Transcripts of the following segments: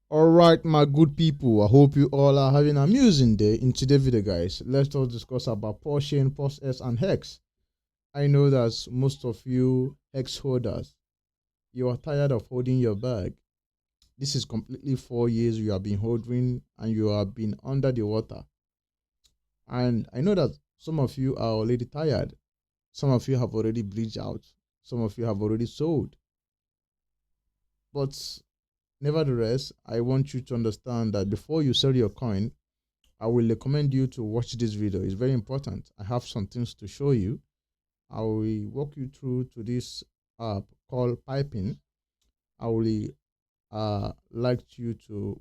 All right, my good people. I hope you all are having an amusing day. In today's video, guys, let's all discuss about PULSECHAIN, PULSEX, and HEX. I know that most of you HEX holders, you are tired of holding your bag. This is completely 4 years you have been holding, and you have been under the water. And I know that some of you are already tired. Some of you have already bleached out. Some of you have already sold. But nevertheless, I want you to understand that before you sell your coin, I will recommend you to watch this video. It's very important. I have some things to show you. I will walk you through to this app called Piping. I will like you to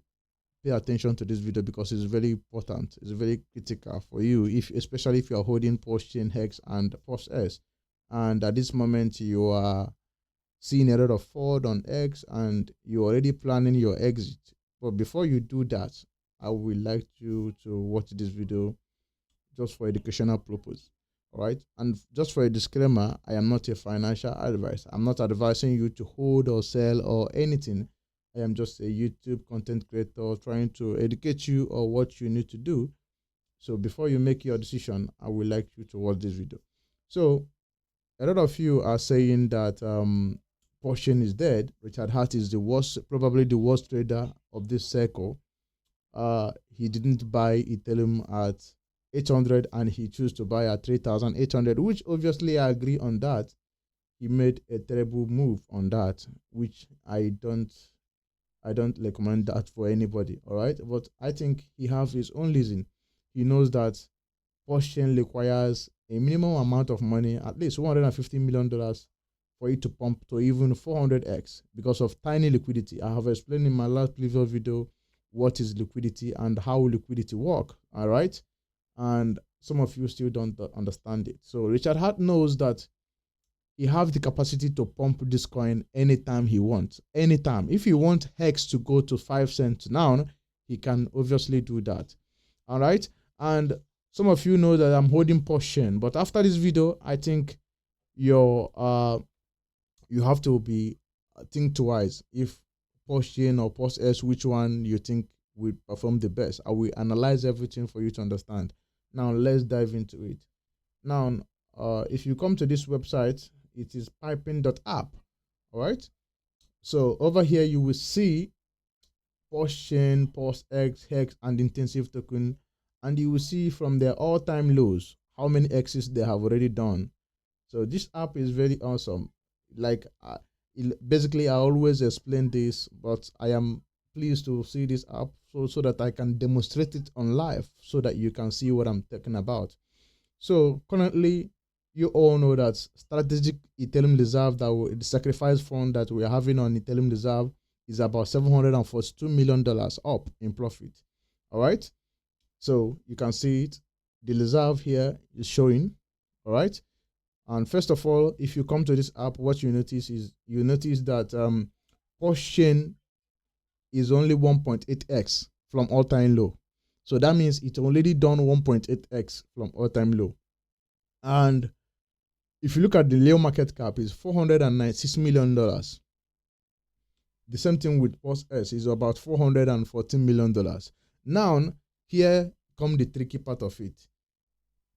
pay attention to this video because it's very important. It's very critical for you, especially if you are holding PULSECHAIN, HEX, and PULSEX, and at this moment you are seeing a lot of fraud on X and you're already planning your exit. But before you do that, I would like you to watch this video just for educational purpose. All right. And just for a disclaimer, I am not a financial advisor. I'm not advising you to hold or sell or anything. I am just a YouTube content creator trying to educate you on what you need to do. So before you make your decision, I would like you to watch this video. So a lot of you are saying that PULSECHAIN is dead. Richard Hart is the worst, probably the worst trader of this cycle. He didn't buy Ethereum at 800 and he chose to buy at 3,800, which obviously I agree on that. He made a terrible move on that, which I don't recommend that for anybody. All right, but I think he has his own reason. He knows that PULSECHAIN requires a minimum amount of money, at least $150 million, for it to pump to even 400x because of tiny liquidity. I have explained in my last previous video what is liquidity and how liquidity work. All right, and some of you still don't understand it. So Richard Hart knows that he has the capacity to pump this coin anytime he wants. Anytime. If he wants HEX to go to 5 cents now, he can obviously do that. All right, and some of you know that I'm holding PULSECHAIN, but after this video, I think you have to be think twice if PULSECHAIN or PULSEX, which one you think will perform the best. I will analyze everything for you to understand. Now let's dive into it. Now, if you come to this website, it is piping.app. All right. So over here you will see PULSECHAIN, PULSEX, HEX, and intensive token. And you will see from their all-time lows how many X's they have already done. So this app is very awesome. Like basically I always explain this, but I am pleased to see this app so that I can demonstrate it on live so that you can see what I'm talking about. So currently you all know that strategic Ethereum reserve, that the sacrifice fund that we are having on Ethereum reserve, is about $742 million up in profit. All right. So you can see it. The reserve here is showing. All right. And first of all, if you come to this app, what you notice is that PULSECHAIN is only 1.8x from all-time low. So that means it's already done 1.8x from all-time low. And if you look at the low market cap, is $496 million. The same thing with PULSEX is about $414 million. Now, here come the tricky part of it.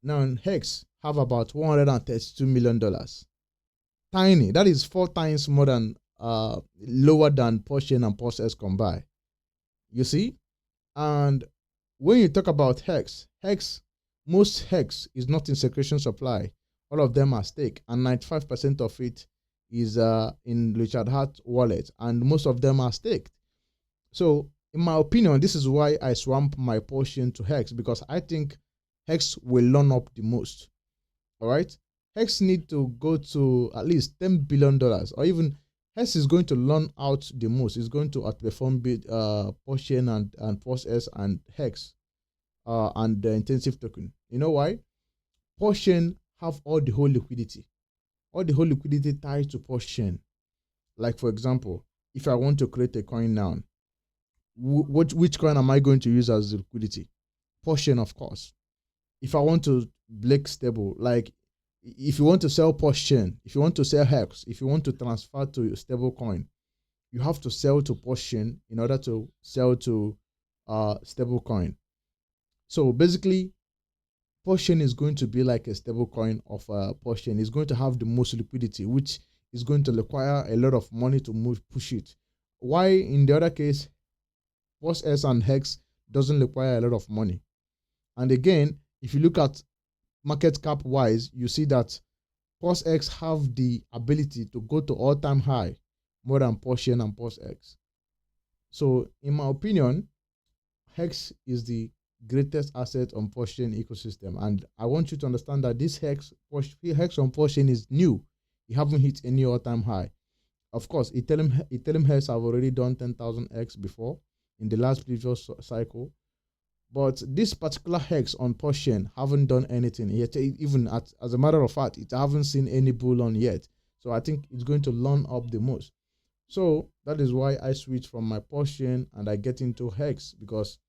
Now, HEX have about $132 million. Tiny. That is 4 times more than lower than PULSECHAIN and PULSEX combined. You see? And when you talk about HEX, most HEX is not in circulation supply. All of them are stake, and 95% of it is in Richard Hart wallet, and most of them are staked. So in my opinion, this is why I swamp my PULSECHAIN to HEX, because I think HEX will learn up the most. All right, HEX need to go to at least $10 billion, or even HEX is going to learn out the most. It's going to outperform PULSECHAIN and PULSEX and HEX and the intensive token. You know why? PULSECHAIN have all the whole liquidity. All the whole liquidity tied to PULSECHAIN. Like for example, if I want to create a coin now, which coin am I going to use as liquidity? PULSECHAIN, of course. If I want to break stable, like if you want to sell PULSECHAIN, if you want to sell HEX, if you want to transfer to stable coin, you have to sell to Porsche in order to sell to stable coin. So basically, Porsche is going to be like a stable coin of Porsche. It's going to have the most liquidity, which is going to require a lot of money to push it. Why in the other case, POSS and HEX doesn't require a lot of money. And again, if you look at market cap wise, you see that POSX have the ability to go to all-time high more than Porsche and POSX. So in my opinion, HEX is the greatest asset on Porsche ecosystem. And I want you to understand that this HEX on Porsche is new. You haven't hit any all-time high. Of course, Ethereum HEX have already done 10,000x before in the last previous cycle. But this particular HEX on Porsche haven't done anything yet. Even as a matter of fact, it haven't seen any bull on yet. So I think it's going to learn up the most. So that is why I switch from my Porsche and I get into HEX, because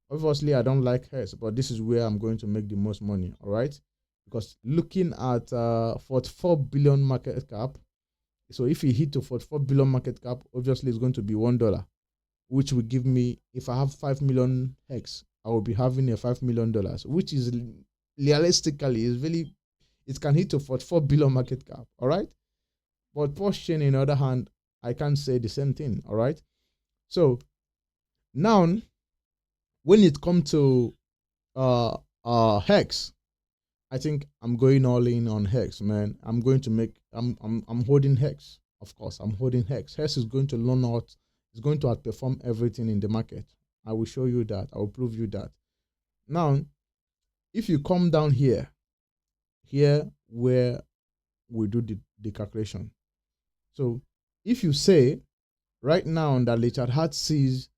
obviously I don't like HEX, but this is where I'm going to make the most money. All right, because looking at 44 billion market cap, so if you hit to 44 billion market cap, obviously it's going to be $1, which will give me, if I have 5 million HEX, I will be having a $5 million, which is realistically is really, it can hit to 44 billion market cap. All right, but Porsche, on the other hand, I can't say the same thing. All right, so now when it comes to HEX, I think I'm going all in on HEX, man. I'm going to make, I'm holding HEX. Of course, I'm holding HEX. HEX is going to learn out, it's going to outperform everything in the market. I will show you that. I will prove you that. Now, if you come down here where we do the calculation. So if you say right now that Richard Hart sees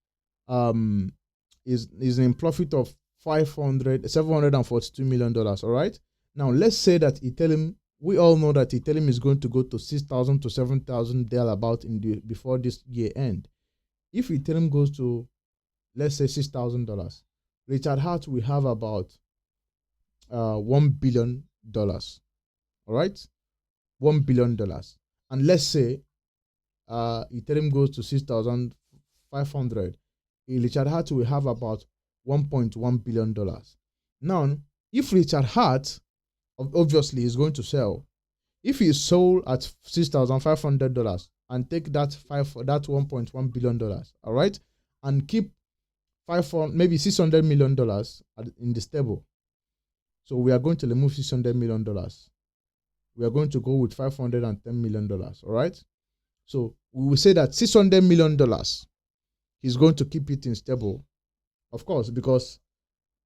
is in profit of $742 million. All right. Now let's say that Ethereum, we all know that Ethereum is going to go to 6,000 to 7,000 thereabout before this year end. If Ethereum goes to, let's say, $6,000, Richard Hart will have about $1 billion. All right, $1 billion. And let's say Ethereum goes to 6,500. Richard Hart will have about $1.1 billion. Now, if Richard Hart obviously is going to sell, if he sold at $6,500 and take that $1.1 billion, all right, and keep maybe $600 million in the stable. So we are going to remove $600 million. We are going to go with $510 million. All right. So we will say that $600 million, he's going to keep it in stable, of course, because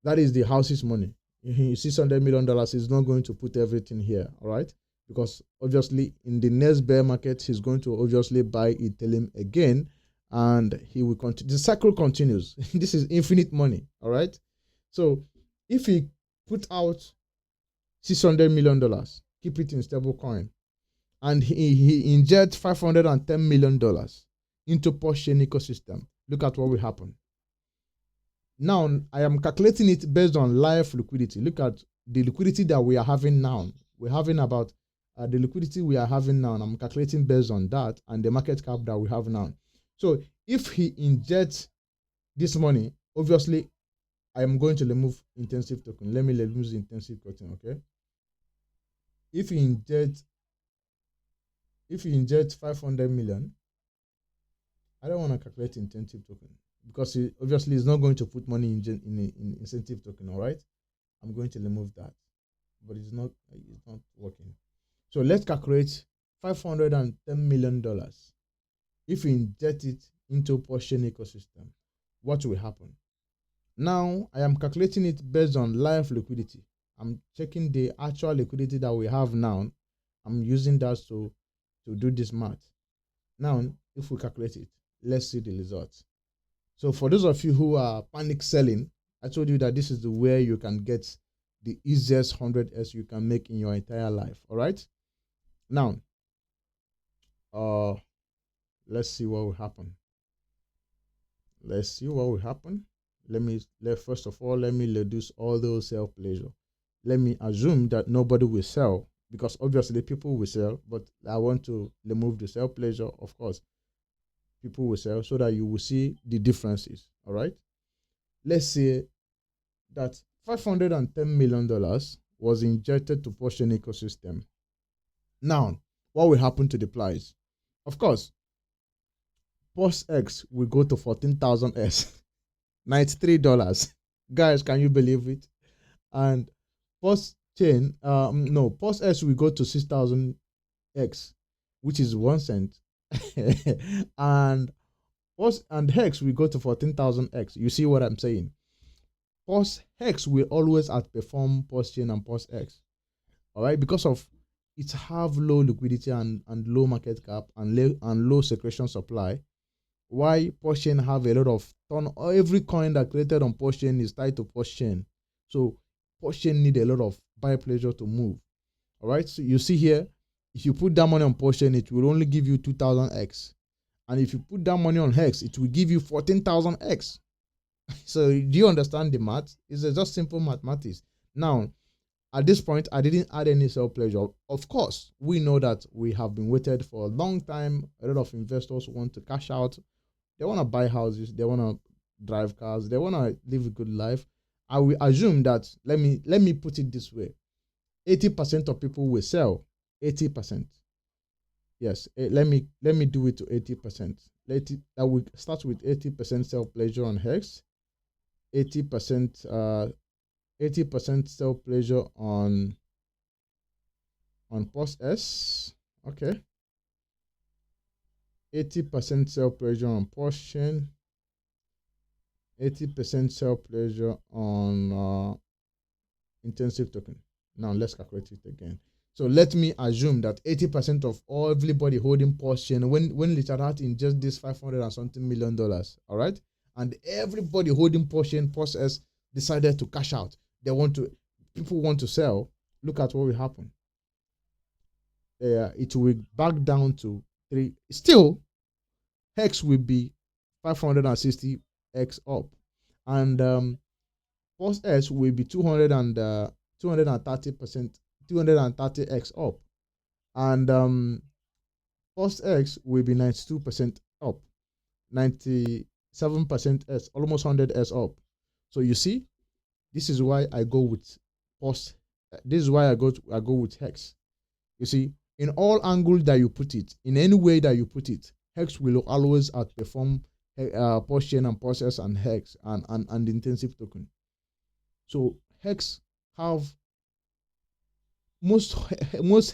that is the house's money. $600 million is not going to put everything here, all right? Because obviously in the next bear market, he's going to obviously buy Ethereum again, and he will continue. The cycle continues. This is infinite money, all right? So if he put out $600 million, keep it in stable coin, and he injects $510 million into Porsche ecosystem, look at what will happen. Now, I am calculating it based on live liquidity. Look at the liquidity that we are having now. We're having about the liquidity we are having now. And I'm calculating based on that and the market cap that we have now. So if he injects this money, obviously, I am going to remove intensive token. Let me remove the intensive token, okay? If he injects 500 million, I don't want to calculate intensive token, because obviously it's not going to put money in incentive token. All right, I'm going to remove that, but it's not working. So let's calculate $510 million. If we inject it into Porsche ecosystem, what will happen? Now I am calculating it based on live liquidity. I'm checking the actual liquidity that we have now. I'm using that to do this math. Now, if we calculate it, let's see the results. So for those of you who are panic selling, I told you that this is the way you can get the easiest 100s you can make in your entire life. All right. Now, let's see what will happen. Let's see what will happen. First of all, let me reduce all those sell pleasure. Let me assume that nobody will sell, because obviously people will sell, but I want to remove the sell pleasure, of course. people will sell so that you will see the differences. All right. Let's say that $510 million was injected to Porsche ecosystem. Now, what will happen to the price? Of course, POSX will go to 14,000S, $93. Guys, can you believe it? And POS chain, no, POSX will go to 6,000X, which is 1 cent. And POS and HEX will go to 14,000X. You see what I'm saying? HEX will always outperform POS chain and POSX. All right, because of it have low liquidity and low market cap and low secretion supply. Why POS chain have a lot of every coin that created on POS chain is tied to POS chain. So POS chain need a lot of buy pressure to move. All right, so you see here, if you put that money on POS chain, it will only give you 2,000X. And if you put that money on HEX, it will give you 14,000X. So do you understand the math? It's just simple mathematics. Now, at this point, I didn't add any sell pleasure. Of course, we know that we have been waited for a long time. A lot of investors want to cash out. They want to buy houses. They want to drive cars. They want to live a good life. I will assume that, let me put it this way. 80% of people will sell. 80%. Yes, let me do it to 80%. That will start with 80% sell pleasure on HEX. 80% sell pleasure on POSS. Okay. 80% sell pleasure on POS chain. 80% sell pleasure on intensive token. Now let's calculate it again. So let me assume that 80% of everybody holding POS chain when Richard Hart ingest this $500 and something million, all right, and everybody holding POS chain, POSS decided to cash out. People want to sell. Look at what will happen. It will back down to 3. Still, HEX will be 560X up, and POSS will be 230X up, and POSX will be 92% up, 97% almost 100S up. So you see, this is why I go with POS. This is why I go with HEX. You see, in all angles that you put it, in any way that you put it, HEX will always outperform POS chain and POSS and HEX and intensive token. So HEX have most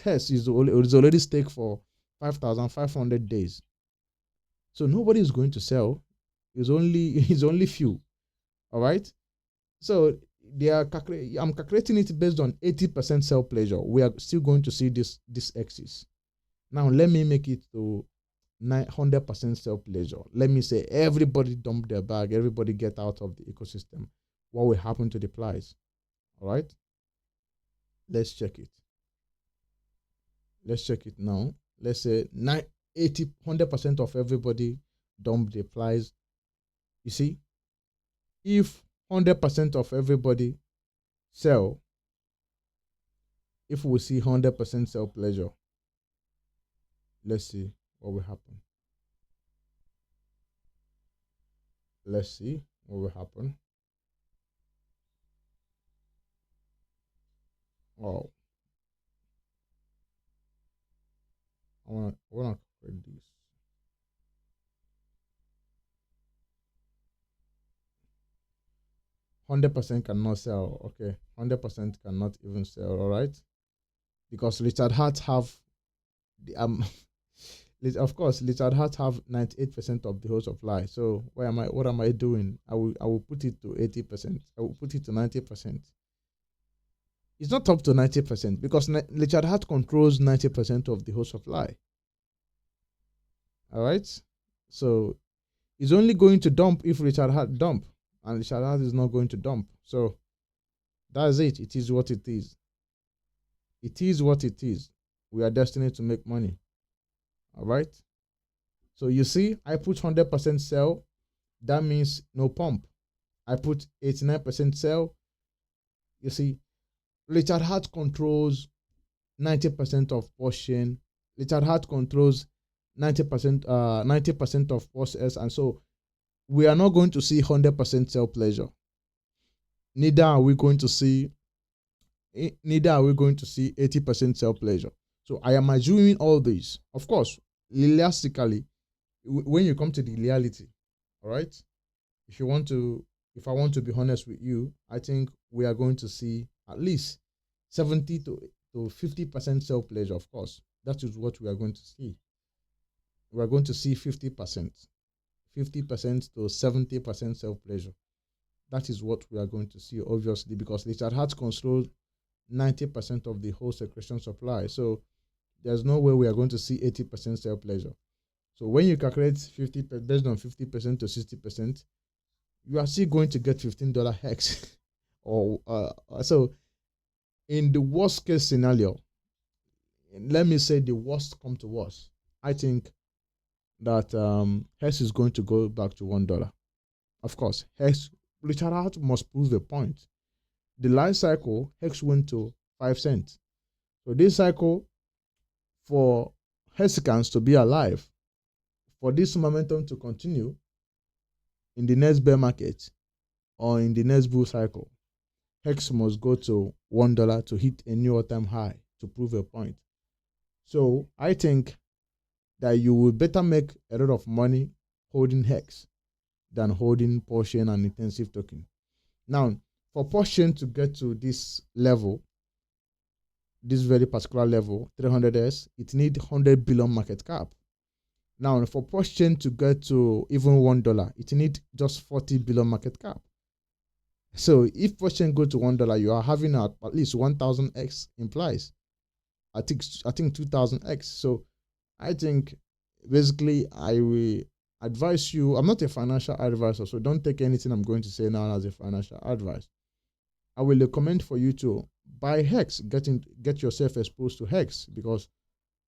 HEX is already staked for 5,500 days. So nobody is going to sell. It's only few. All right. So I'm calculating it based on 80% sell pleasure. We are still going to see this axis. Now let me make it to 900% sell pleasure. Let me say everybody dump their bag, everybody get out of the ecosystem. What will happen to the price? All right. Let's check it. Let's check it now. Let's say 100% of everybody dump the price. You see, if 100% of everybody sell, if we see 100% sell pleasure, let's see what will happen. Let's see what will happen. Oh, I wanna create this. $100% cannot sell. Okay, 100% cannot even sell. All right, because Richard Hart have the of course Richard Hart have 98% of the whole supply. So what am I doing? I will put it to 80%. I will put it to 90%. It's not up to 90% because Richard Hart controls 90% of the whole supply. All right, so it's only going to dump if Richard Hart dump, and Richard Hart is not going to dump. So that's it. It is what it is. It is what it is. We are destined to make money. All right. So you see, I put 100% sell. That means no pump. I put 89% sell. You see, Richard Hart controls 90% of portion. Richard Hart controls 90% of PulseX, and so we are not going to see 100% sell pressure. Neither are we going to see 80% sell pressure. So I am assuming all these. Of course, realistically, when you come to the reality, all right, if I want to be honest with you, I think we are going to see at least 70 to 50% sell pressure. Of course, that is what we are going to see. We are going to see 50% to 70% sell pressure. That is what we are going to see, obviously, because Richard Hart controls 90% of the whole secretion supply. So there's no way we are going to see 80% sell pressure. So when you calculate 50 based on 50% to 60%, you are still going to get $15 hex. Or so in the worst case scenario, let me say the worst come to worst, I think that hex is going to go back to $1. Of course, hex, Richard Hart must prove a point. The life cycle, hex went to 5 cents. So this cycle, for hexicans to be alive, for this momentum to continue in the next bear market or in the next bull cycle, hex must go to $1 to hit a new all-time high to prove a point. So I think that you will better make a lot of money holding hex than holding Pulsechain and intensive token. Now, for Pulsechain to get to this level, this very particular level, 300S, it needs 100 billion market cap. Now, for Pulsechain to get to even $1, it needs just 40 billion market cap. So if Pulsechain go to $1, you are having at least 1,000x implies. I think 2,000x. So I think basically I will advise you. I'm not a financial advisor, so don't take anything I'm going to say now as a financial advice. I will recommend for you to buy hex, get yourself exposed to hex, because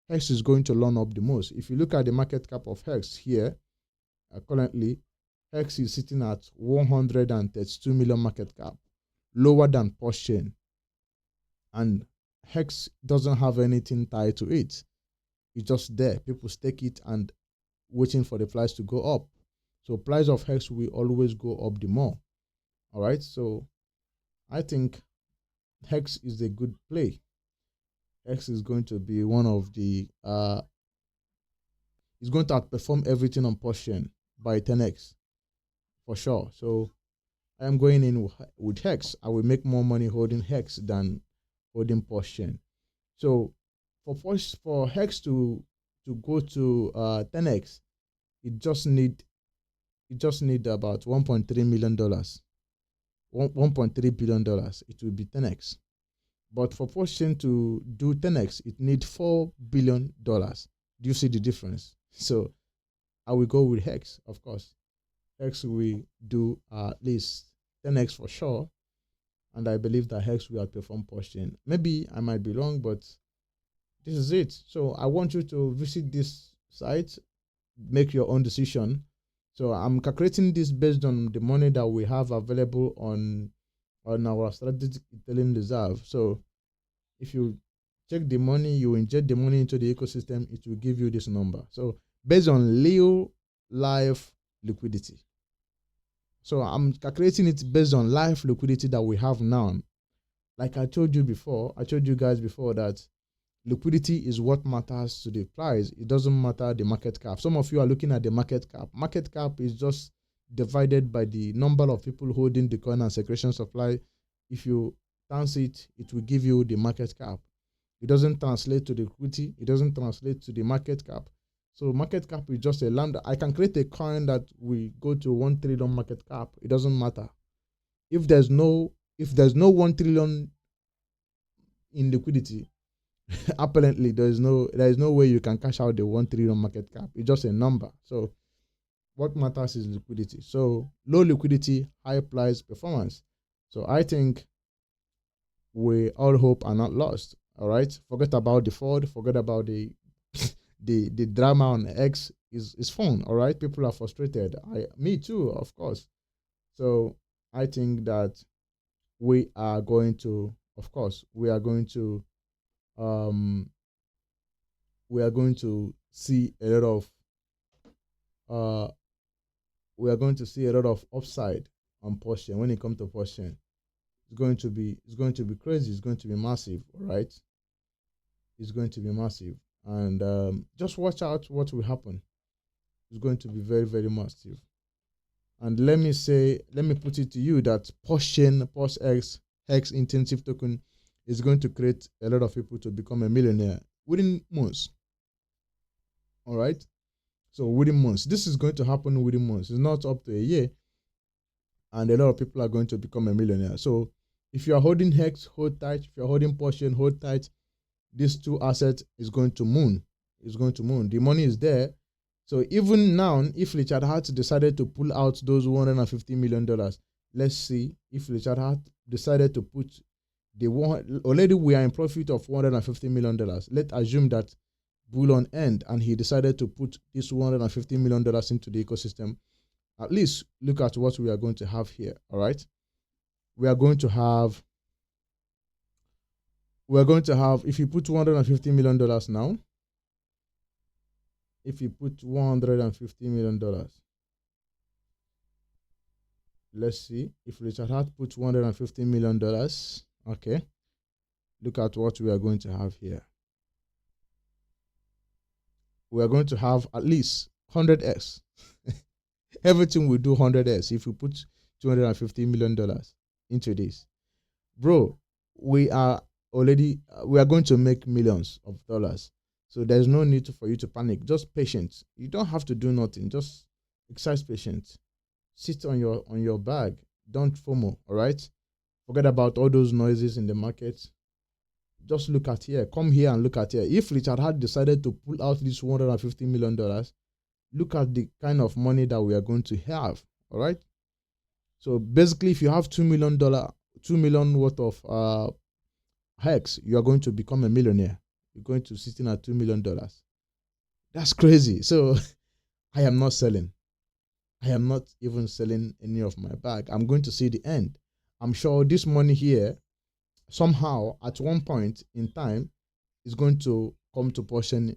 hex is going to learn up the most. If you look at the market cap of hex here, currently hex is sitting at 132 million market cap, lower than Pulsechain, and hex doesn't have anything tied to it. It's just there. People stake it and waiting for the price to go up. So price of hex will always go up the more. All right. So I think hex is a good play. Hex is going to be one of the it's going to outperform everything on Pulsechain by 10x for sure. So I am going in with hex. I will make more money holding hex than holding Pulsechain. So for hex to go to 10x, it just need about $1.3 million, $1.3 billion. It will be 10x. But for Pulsechain to do 10x, it needs $4 billion. Do you see the difference? So I will go with hex, of course. Hex will do at least 10x for sure. And I believe that hex will outperform Pulsechain. Maybe I might be wrong, but this is it. So I want you to visit this site, make your own decision. So I'm calculating this based on the money that we have available on our strategic Ethereum reserve. So if you check the money, you inject the money into the ecosystem, it will give you this number. So based on real life liquidity. So I'm calculating it based on live liquidity that we have now. Like I told you guys before that liquidity is what matters to the price. It doesn't matter the market cap. Some of you are looking at the market cap. Market cap is just divided by the number of people holding the coin and secretion supply. If you times it, it will give you the market cap. It doesn't translate to the liquidity. It doesn't translate to the market cap. So market cap is just a lambda. I can create a coin that will go to 1 trillion market cap. It doesn't matter. If there's no 1 trillion in liquidity, apparently there is no way you can cash out the 1 trillion market cap. It's just a number. So what matters is liquidity. So low liquidity, high price performance. So I think we all hope are not lost. All right. Forget about the fraud. Forget about the the drama on X is fun. All right. People are frustrated. Me too, of course. So I think that we are going to see a lot of we are going to see a lot of upside on Porsche when it comes to Porsche. It's going to be crazy. It's going to be massive, all right? It's going to be massive, and just watch out what will happen. It's going to be very, very massive. And let me put it to you that POSCHEX HEX intensive token is going to create a lot of people to become a millionaire within months. All right. So within months, this is going to happen within months. It's not up to a year, and a lot of people are going to become a millionaire. So if you are holding HEX, hold tight. If you are holding Porsche, hold tight. These two assets is going to moon. It's going to moon. The money is there. So even now, if Richard Hart decided to pull out those $150 million, let's see if Richard Hart decided to put the one, already we are in profit of $150 million. Let's assume that bull on end and he decided to put this $150 million into the ecosystem. At least look at what we are going to have here. All right. We are going to have, if you put $150 million now, if you put $150 million, let's see if Richard Hart puts $150 million. Okay, look at what we are going to have here. We are going to have at least 100x. Everything will do 100x if we put $250 million into this, bro. We are going to make millions of dollars. So there's no need for you to panic. Just patience. You don't have to do nothing. Just exercise patience. Sit on your bag. Don't FOMO. All right. Forget about all those noises in the market. Just look at here. Come here and look at here. If Richard had decided to pull out this $150 million, look at the kind of money that we are going to have. All right. So basically, if you have $2 million worth of HEX, you are going to become a millionaire. You're going to sit in at $2 million. That's crazy. So I am not selling. I am not even selling any of my bag. I'm going to see the end. I'm sure this money here, somehow, at one point in time, is going to come to Porsche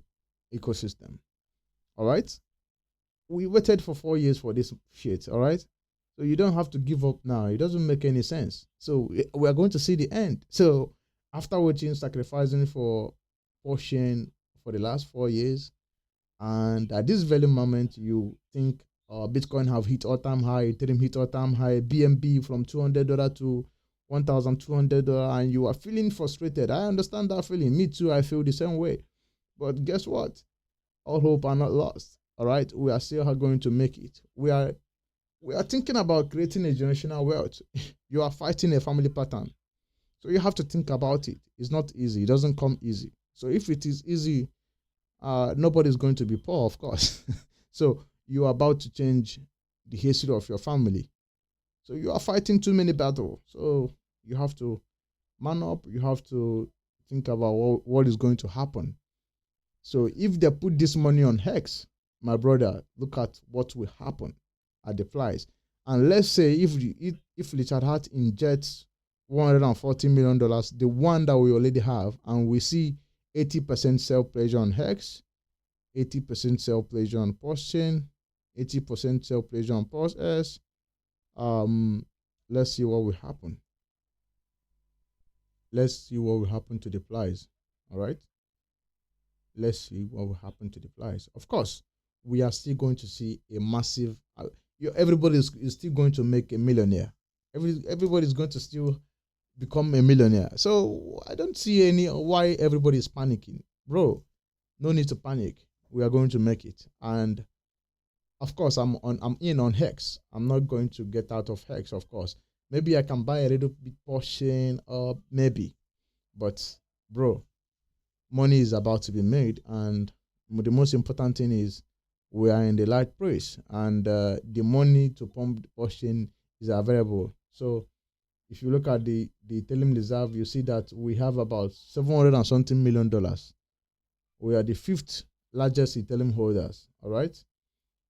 ecosystem. All right? We waited for 4 years for this shit. All right? So you don't have to give up now. It doesn't make any sense. So we are going to see the end. So after waiting, sacrificing for Porsche for the last 4 years, and at this very moment you think Bitcoin have hit all-time high, Ethereum hit all-time high, BNB from $200 to $1,200, and you are feeling frustrated. I understand that feeling. Me too. I feel the same way. But guess what? All hope are not lost. All right, we are still going to make it. We are thinking about creating a generational wealth. You are fighting a family pattern. So you have to think about it. It's not easy. It doesn't come easy. So if it is easy, nobody's going to be poor, of course. So you are about to change the history of your family. So you are fighting too many battles. So you have to man up. You have to think about what is going to happen. So if they put this money on HEX, my brother, look at what will happen at the price. And let's say if Richard Hart injects $140 million, the one that we already have, and we see 80% sell pressure on HEX, 80% sell pressure on Porsche, 80% sell pressure on POSS. Let's see what will happen. Let's see what will happen to the price. All right. Let's see what will happen to the price. Of course, we are still going to see a massive. Everybody is still going to make a millionaire. Everybody is going to still become a millionaire. So I don't see why everybody is panicking, bro. No need to panic. We are going to make it. And of course, I'm in on HEX. I'm not going to get out of HEX, of course. Maybe I can buy a little bit portion, or maybe. But bro, money is about to be made, and the most important thing is we are in the right place, and the money to pump the portion is available. So if you look at the Ethereum reserve, you see that we have about $700 and something million. We are the 5th largest Ethereum holders. All right.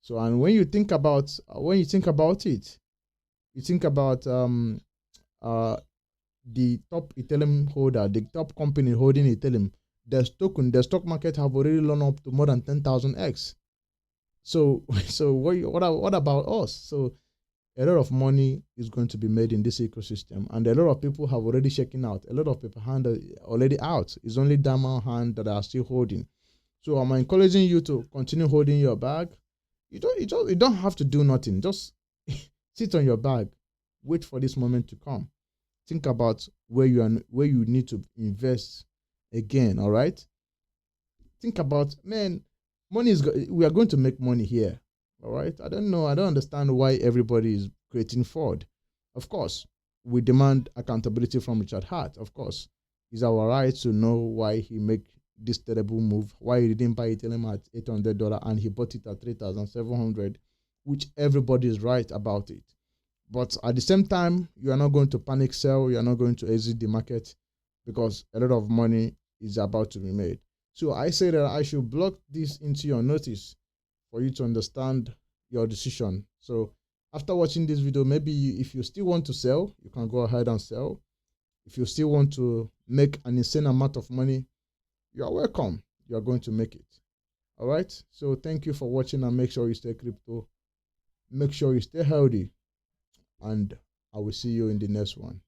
So, and when you think about it, you think about the top Ethereum holder, the top company holding Ethereum. the stock market have already run up to more than 10,000x. So what about us? So a lot of money is going to be made in this ecosystem, and a lot of people have already shaken out. A lot of people hand already out. It's only diamond hand that are still holding. So I'm encouraging you to continue holding your bag. You don't have to do nothing. Just sit on your bag, wait for this moment to come. Think about where you need to invest again. All right. Think about, man, we are going to make money here. All right. I don't understand why everybody is creating fraud. Of course, we demand accountability from Richard Hart. Of course, it's our right to know why he make this terrible move, why he didn't buy Ethereum at $800 and he bought it at 3,700, which everybody is right about it. But at the same time, you are not going to panic sell, you are not going to exit the market, because a lot of money is about to be made. So I say that I should block this into your notice for you to understand your decision. So after watching this video, maybe if you still want to sell, you can go ahead and sell. If you still want to make an insane amount of money, you are welcome. You are going to make it. All right. So thank you for watching, and make sure you stay crypto. Make sure you stay healthy, and I will see you in the next one.